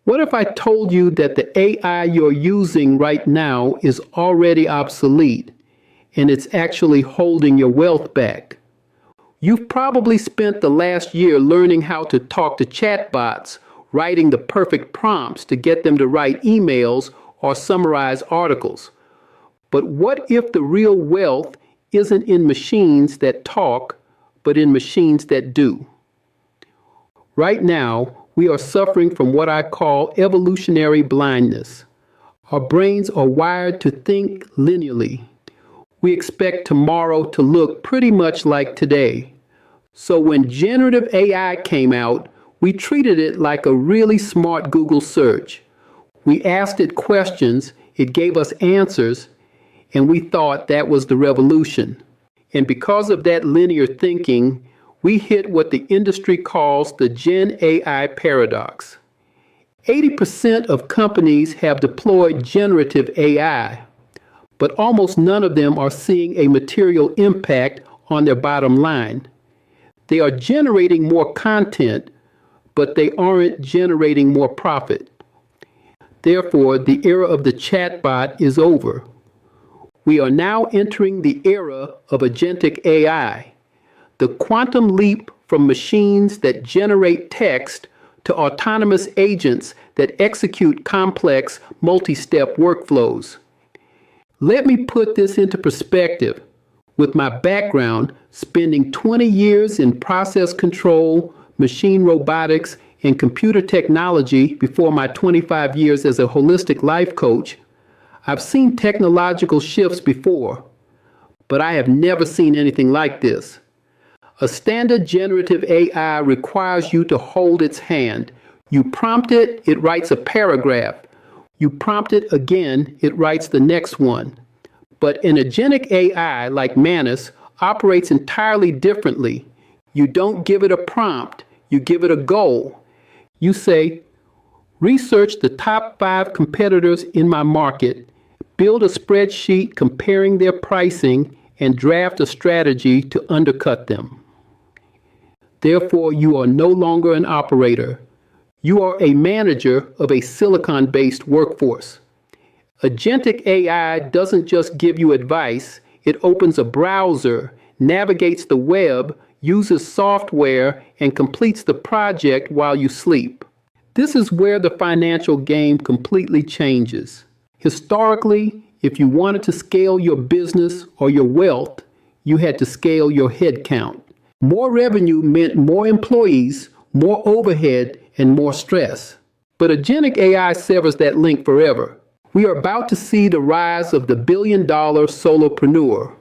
What if I told you that the AI you're using right now is already obsolete and it's actually holding your wealth back? You've probably spent the last year learning how to talk to chatbots, writing the perfect prompts to get them to write emails or summarize articles. But what if the real wealth isn't in machines that talk, but in machines that do? Right now, we are suffering from what I call evolutionary blindness. Our brains are wired to think linearly. We expect tomorrow to look pretty much like today. So when generative AI came out, we treated it like a really smart Google search. We asked it questions, it gave us answers, and we thought that was the revolution. And because of that linear thinking, we hit what the industry calls the Gen AI paradox. 80% of companies have deployed generative AI, but almost none of them are seeing a material impact on their bottom line. They are generating more content, but they aren't generating more profit. Therefore, the era of the chatbot is over. We are now entering the era of agentic AI, the quantum leap from machines that generate text to autonomous agents that execute complex, multi-step workflows. Let me put this into perspective. With my background, spending 20 years in process control, machine robotics, and computer technology before my 25 years as a holistic life coach, I've seen technological shifts before, but I have never seen anything like this. A standard generative AI requires you to hold its hand. You prompt it, it writes a paragraph. You prompt it again, it writes the next one. But an agentic AI like Manus operates entirely differently. You don't give it a prompt, you give it a goal. You say, research the top 5 competitors in my market, build a spreadsheet comparing their pricing, and draft a strategy to undercut them. Therefore, you are no longer an operator. You are a manager of a silicon-based workforce. Agentic AI doesn't just give you advice, it opens a browser, navigates the web, uses software, and completes the project while you sleep. This is where the financial game completely changes. Historically, if you wanted to scale your business or your wealth, you had to scale your headcount. More revenue meant more employees, more overhead, and more stress. But agentic AI severs that link forever. We are about to see the rise of the billion-dollar solopreneur,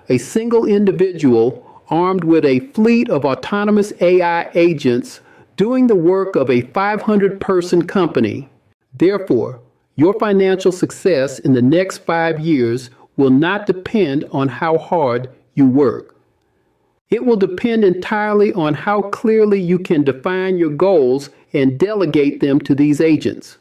a single individual armed with a fleet of autonomous AI agents doing the work of a 500-person company. Therefore, your financial success in the next 5 years will not depend on how hard you work. It will depend entirely on how clearly you can define your goals and delegate them to these agents.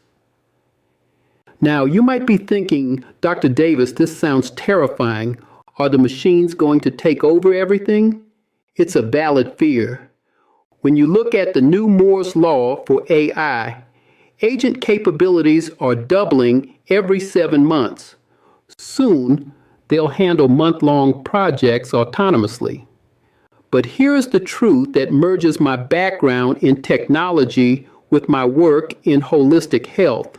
Now, you might be thinking, Dr. Davis, this sounds terrifying. Are the machines going to take over everything? It's a valid fear. When you look at the new Moore's Law for AI, agent capabilities are doubling every 7 months. Soon, they'll handle month-long projects autonomously. But here's the truth that merges my background in technology with my work in holistic health.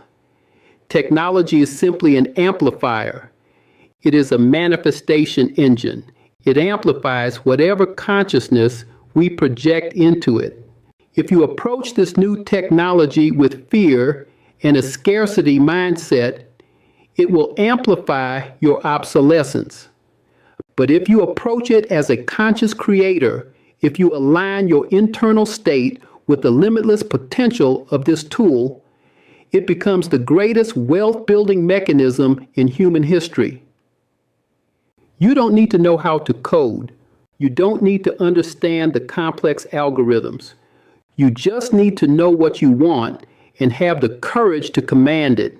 Technology is simply an amplifier. It is a manifestation engine. It amplifies whatever consciousness we project into it. If you approach this new technology with fear and a scarcity mindset, it will amplify your obsolescence. But if you approach it as a conscious creator, if you align your internal state with the limitless potential of this tool, it becomes the greatest wealth-building mechanism in human history. You don't need to know how to code. You don't need to understand the complex algorithms. You just need to know what you want and have the courage to command it.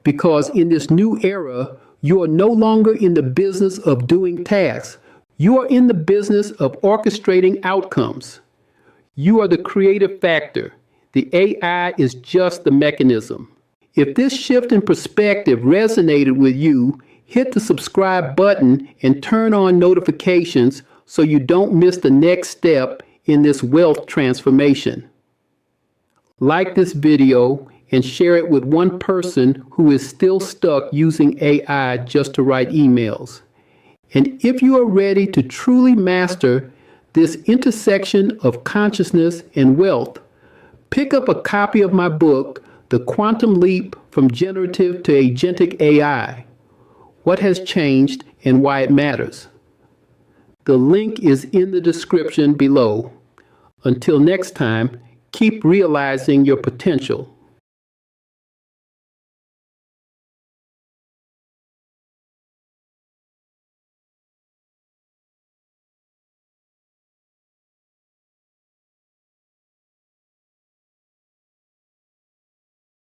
Because in this new era, you are no longer in the business of doing tasks. You are in the business of orchestrating outcomes. You are the creative factor, The AI is just the mechanism. If this shift in perspective resonated with you, hit the subscribe button and turn on notifications so you don't miss the next step in this wealth transformation. Like this video and share it with one person who is still stuck using AI just to write emails. And if you are ready to truly master this intersection of consciousness and wealth, pick up a copy of my book, The Quantum Leap from Generative to Agentic AI: What Has Changed and Why It Matters. The link is in the description below. Until next time, keep realizing your potential.